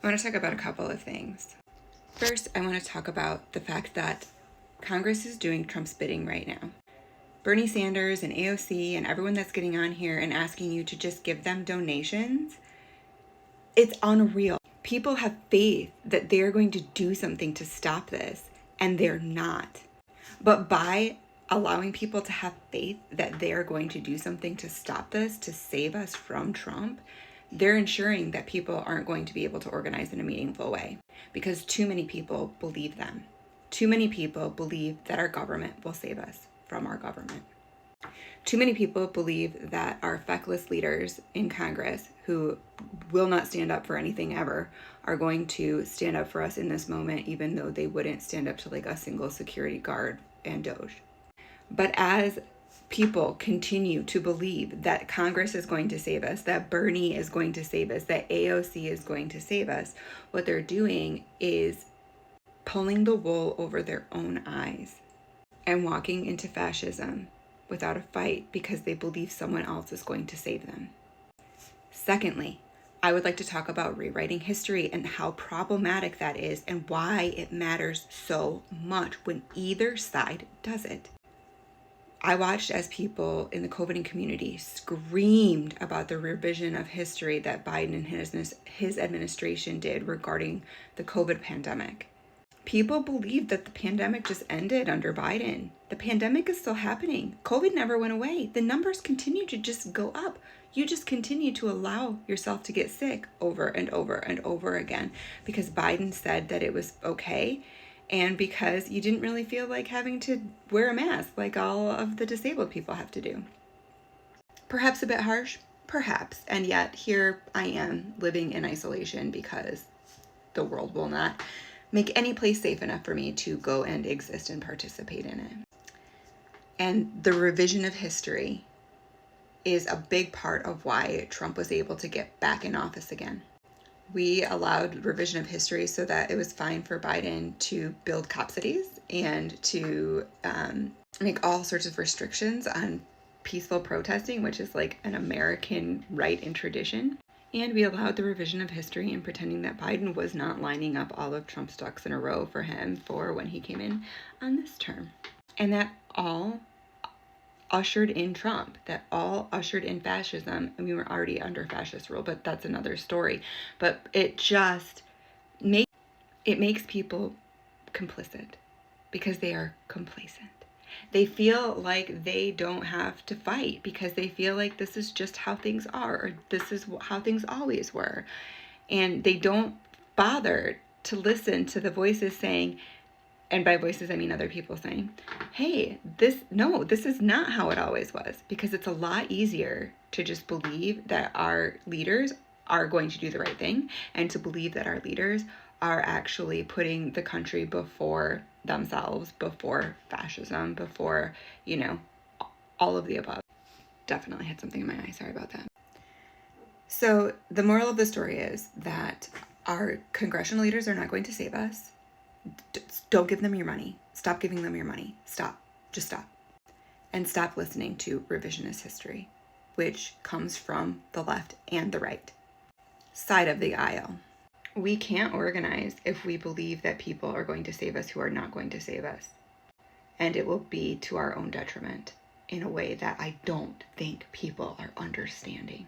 I want to talk about a couple of things. First, I want to talk about the fact that Congress is doing Trump's bidding right now. Bernie Sanders and AOC and everyone that's getting on here and asking you to just give them donations, it's unreal. People have faith that they're going to do something to stop this, and they're not. But by allowing people to have faith that they're going to do something to stop this, to save us from Trump, they're ensuring that people aren't going to be able to organize in a meaningful way because too many people believe them. Too many people believe that our government will save us from our government. Too many people believe that our feckless leaders in Congress, who will not stand up for anything ever, are going to stand up for us in this moment, even though they wouldn't stand up to like a single security guard and Doge. But as people continue to believe that Congress is going to save us, that Bernie is going to save us, that AOC is going to save us, what they're doing is pulling the wool over their own eyes and walking into fascism without a fight because they believe someone else is going to save them. Secondly, I would like to talk about rewriting history and how problematic that is and why it matters so much when either side does it. I watched as people in the COVIDing community screamed about the revision of history that Biden and his administration did regarding the COVID pandemic. People believe that the pandemic just ended under Biden. The pandemic is still happening. COVID never went away. The numbers continue to just go up. You just continue to allow yourself to get sick over and over and over again because Biden said that it was okay and because you didn't really feel like having to wear a mask like all of the disabled people have to do. Perhaps a bit harsh, perhaps. And yet here I am living in isolation because the world will not make any place safe enough for me to go and exist and participate in it. And the revision of history is a big part of why Trump was able to get back in office again. We allowed revision of history so that it was fine for Biden to build cop cities and to make all sorts of restrictions on peaceful protesting, which is like an American right and tradition. And we allowed the revision of history and pretending that Biden was not lining up all of Trump's ducks in a row for him for when he came in on this term. And that all ushered in Trump, that all ushered in fascism. And we were already under fascist rule, but that's another story. But it just makes people complicit because they are complacent. They feel like they don't have to fight because they feel like this is just how things are, or this is how things always were. And they don't bother to listen to the voices saying, and by voices I mean other people saying, hey, this is not how it always was, because it's a lot easier to just believe that our leaders are going to do the right thing and to believe that our leaders are actually putting the country before themselves, before fascism, before, all of the above. Definitely had something in my eye. Sorry about that. So the moral of the story is that our congressional leaders are not going to save us. Don't give them your money. Stop giving them your money. Stop. Just stop. And stop listening to revisionist history, which comes from the left and the right side of the aisle. We can't organize if we believe that people are going to save us who are not going to save us. And it will be to our own detriment in a way that I don't think people are understanding.